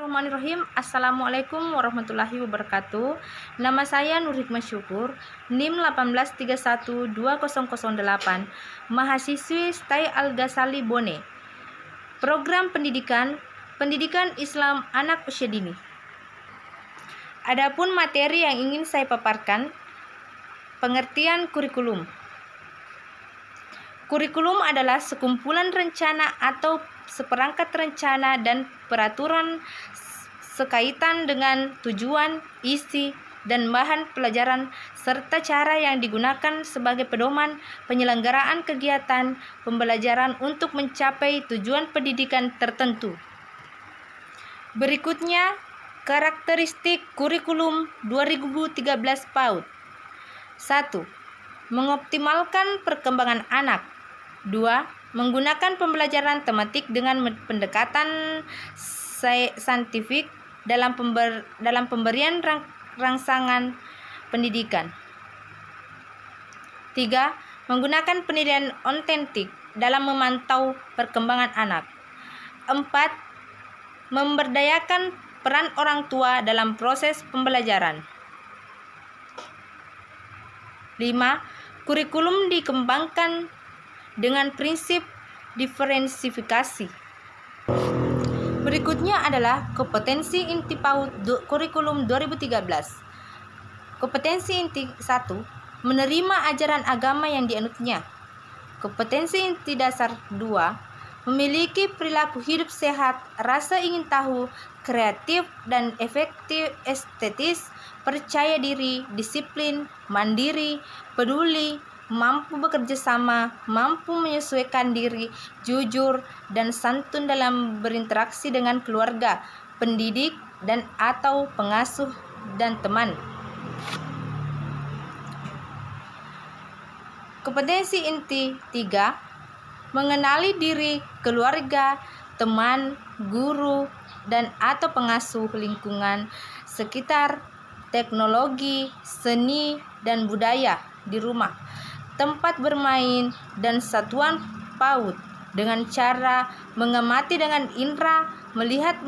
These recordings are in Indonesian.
Bismillahirrahmanirrahim. Assalamualaikum warahmatullahi wabarakatuh. Nama saya Nur Hikmah Syukur, NIM 1831208, mahasiswi STAI Al-Ghazali Bone. Program Pendidikan Islam Anak Usia Dini. Adapun materi yang ingin saya paparkan, pengertian kurikulum. Kurikulum adalah sekumpulan rencana atau seperangkat rencana dan peraturan sekaitan dengan tujuan, isi, dan bahan pelajaran serta cara yang digunakan sebagai pedoman penyelenggaraan kegiatan pembelajaran untuk mencapai tujuan pendidikan tertentu. Berikutnya, karakteristik kurikulum 2013 PAUD. 1. Mengoptimalkan perkembangan anak. 2. Menggunakan pembelajaran tematik dengan pendekatan saintifik dalam pemberian rangsangan pendidikan. 3. Menggunakan penilaian otentik dalam memantau perkembangan anak. 4. Memberdayakan peran orang tua dalam proses pembelajaran. 5. Kurikulum dikembangkan dengan prinsip diferensifikasi. Berikutnya adalah kompetensi inti PAUD kurikulum 2013. Kompetensi inti 1. Menerima ajaran agama yang dianutnya. Kompetensi inti dasar 2. Memiliki perilaku hidup sehat, rasa ingin tahu, kreatif dan efektif, estetis, percaya diri, disiplin, mandiri, peduli, mampu bekerja sama, mampu menyesuaikan diri, jujur, dan santun dalam berinteraksi dengan keluarga, pendidik, dan atau pengasuh dan teman. Kompetensi inti 3. Mengenali diri, keluarga, teman, guru, dan atau pengasuh lingkungan sekitar, teknologi, seni, dan budaya di rumah, tempat bermain, dan satuan PAUD dengan cara mengamati dengan indera, melihat,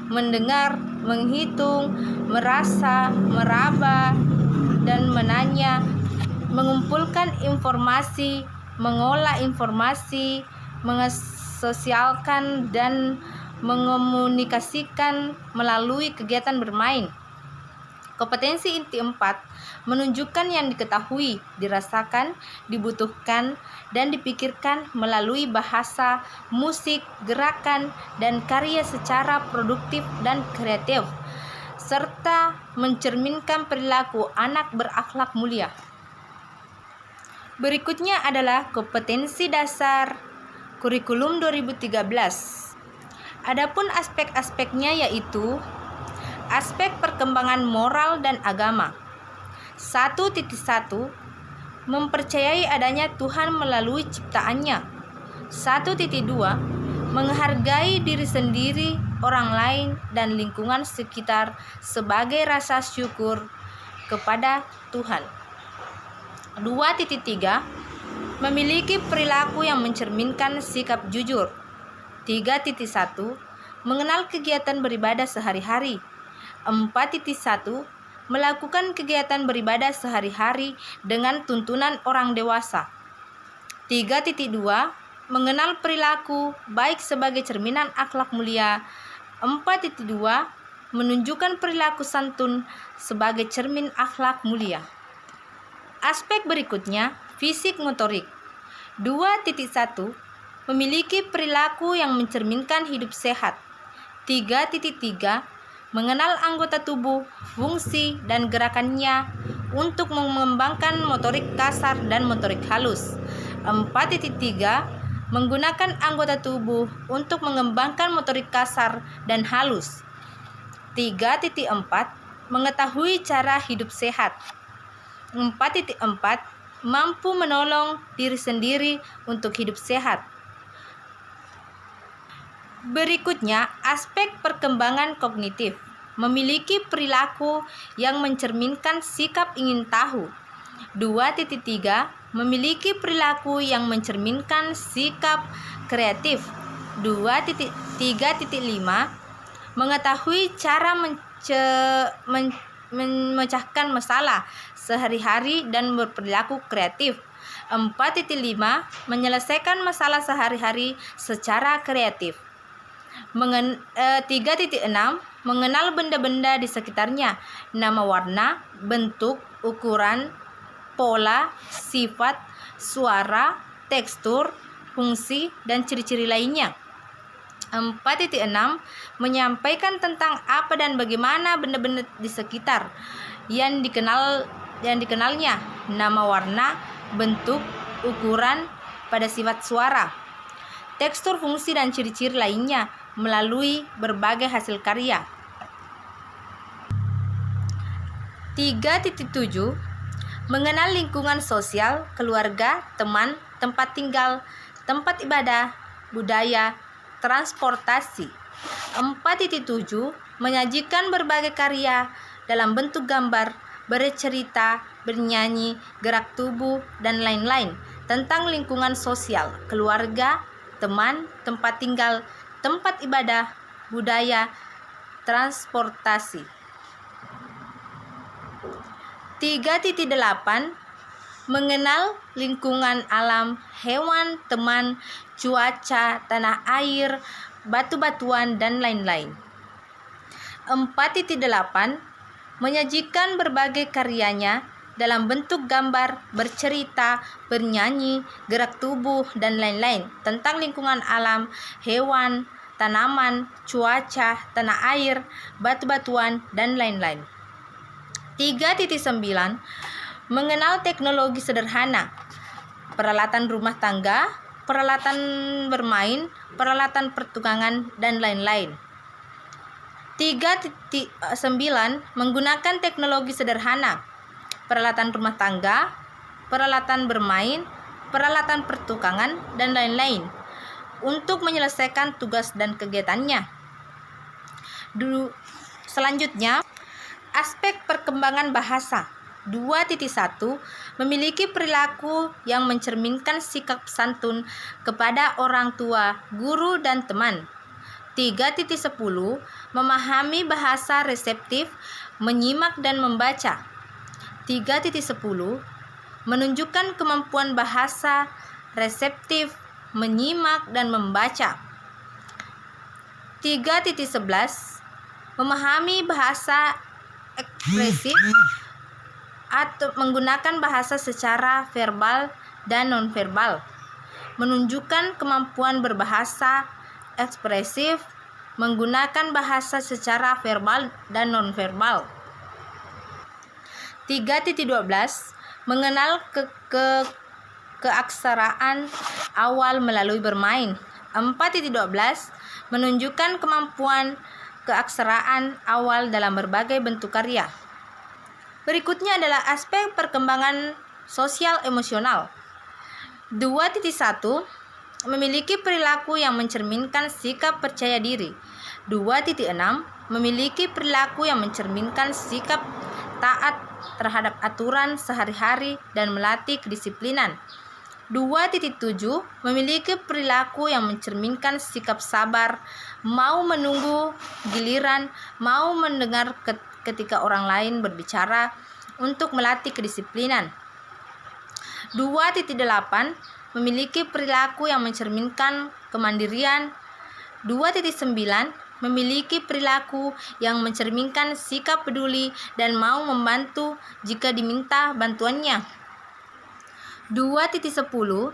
mendengar, menghitung, merasa, meraba, dan menanya, mengumpulkan informasi, mengolah informasi, mengesosialkan, dan mengomunikasikan melalui kegiatan bermain. Kompetensi inti 4. Menunjukkan yang diketahui, dirasakan, dibutuhkan, dan dipikirkan melalui bahasa, musik, gerakan, dan karya secara produktif dan kreatif, serta mencerminkan perilaku anak berakhlak mulia. Berikutnya adalah kompetensi dasar kurikulum 2013. Adapun aspek-aspeknya yaitu aspek perkembangan moral dan agama. 1.1. Mempercayai adanya Tuhan melalui ciptaannya. 1.2. Menghargai diri sendiri, orang lain, dan lingkungan sekitar sebagai rasa syukur kepada Tuhan. 2.3. Memiliki perilaku yang mencerminkan sikap jujur. 3.1. Mengenal kegiatan beribadah sehari-hari. 4.1. Melakukan kegiatan beribadah sehari-hari dengan tuntunan orang dewasa. 3.2. Mengenal perilaku baik sebagai cerminan akhlak mulia. 4.2. Menunjukkan perilaku santun sebagai cermin akhlak mulia. Aspek berikutnya, fisik motorik. 2.1. Memiliki perilaku yang mencerminkan hidup sehat. 3.3. Mengenal anggota tubuh, fungsi, dan gerakannya untuk mengembangkan motorik kasar dan motorik halus. 4.3. Menggunakan anggota tubuh untuk mengembangkan motorik kasar dan halus. 3.4. Mengetahui cara hidup sehat. 4.4. Mampu menolong diri sendiri untuk hidup sehat. Berikutnya, aspek perkembangan kognitif. Memiliki perilaku yang mencerminkan sikap ingin tahu. 2.3. Memiliki perilaku yang mencerminkan sikap kreatif. 3.5. mengetahui cara memecahkan masalah sehari-hari dan berperilaku kreatif. 4.5 Menyelesaikan masalah sehari-hari secara kreatif. 3.6 Mengenal benda-benda di sekitarnya, nama, warna, bentuk, ukuran, pola, sifat, suara, tekstur, fungsi, dan ciri-ciri lainnya. 4.6 Menyampaikan tentang apa dan bagaimana benda-benda di sekitar yang dikenalnya, nama, warna, bentuk, ukuran, pada sifat, suara, tekstur, fungsi, dan ciri-ciri lainnya melalui berbagai hasil karya. 3.7 Mengenal lingkungan sosial, keluarga, teman, tempat tinggal, tempat ibadah, budaya, transportasi. 4.7 Menyajikan berbagai karya dalam bentuk gambar, bercerita, bernyanyi, gerak tubuh, dan lain-lain tentang lingkungan sosial, keluarga, teman, tempat tinggal, tempat ibadah, budaya, transportasi. 3.8 Mengenal lingkungan alam, hewan, teman, cuaca, tanah air, batu-batuan, dan lain-lain. 4.8 Menyajikan berbagai karyanya dalam bentuk gambar, bercerita, bernyanyi, gerak tubuh, dan lain-lain tentang lingkungan alam, hewan, tanaman, cuaca, tanah air, batu-batuan, dan lain-lain. 3.9 Mengenal teknologi sederhana, peralatan rumah tangga, peralatan bermain, peralatan pertukangan, dan lain-lain. 3.9 Menggunakan teknologi sederhana, peralatan rumah tangga, peralatan bermain, peralatan pertukangan, dan lain-lain untuk menyelesaikan tugas dan kegiatannya. Selanjutnya, aspek perkembangan bahasa. 2.1 Memiliki perilaku yang mencerminkan sikap santun kepada orang tua, guru, dan teman. 3.10 Memahami bahasa reseptif, menyimak dan membaca. 3.10 Menunjukkan kemampuan bahasa reseptif, menyimak, dan membaca. 3.11 Memahami bahasa ekspresif atau menggunakan bahasa secara verbal dan nonverbal. Menunjukkan kemampuan berbahasa ekspresif, menggunakan bahasa secara verbal dan nonverbal. 3.12 Mengenal keaksaraan awal melalui bermain. 4.12 Menunjukkan kemampuan keaksaraan awal dalam berbagai bentuk karya. Berikutnya adalah aspek perkembangan sosial emosional. 2.1 Memiliki perilaku yang mencerminkan sikap percaya diri. 2.6 Memiliki perilaku yang mencerminkan sikap taat terhadap aturan sehari-hari dan melatih kedisiplinan. 2.7 Memiliki perilaku yang mencerminkan sikap sabar, mau menunggu giliran, mau mendengar ketika orang lain berbicara untuk melatih kedisiplinan. 2.8 Memiliki perilaku yang mencerminkan kemandirian. 2.9 Memiliki perilaku yang mencerminkan sikap peduli dan mau membantu jika diminta bantuannya. 2.10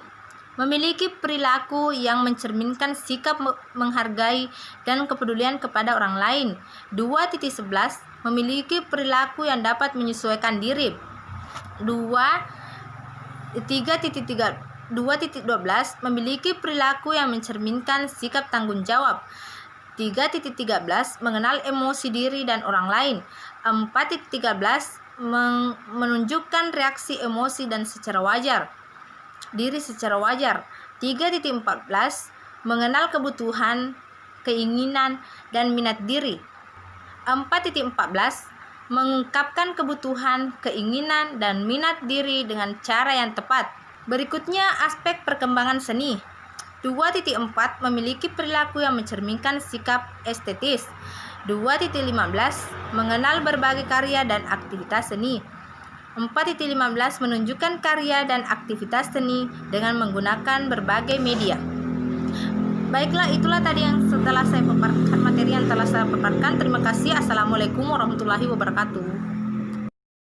Memiliki perilaku yang mencerminkan sikap menghargai dan kepedulian kepada orang lain. 2.11 Memiliki perilaku yang dapat menyesuaikan diri. 2.12 Memiliki perilaku yang mencerminkan sikap tanggung jawab. 3.13 Mengenal emosi diri dan orang lain. 4.13 Menunjukkan reaksi emosi dan diri secara wajar. 3.14 Mengenal kebutuhan, keinginan, dan minat diri. 4.14 Mengungkapkan kebutuhan, keinginan, dan minat diri dengan cara yang tepat. Berikutnya aspek perkembangan seni. 2.4 Memiliki perilaku yang mencerminkan sikap estetis. 2.15 Mengenal berbagai karya dan aktivitas seni. 4.15 Menunjukkan karya dan aktivitas seni dengan menggunakan berbagai media. Baiklah, itulah tadi yang setelah saya paparkan, materi yang telah saya paparkan. Terima kasih. Assalamualaikum warahmatullahi wabarakatuh.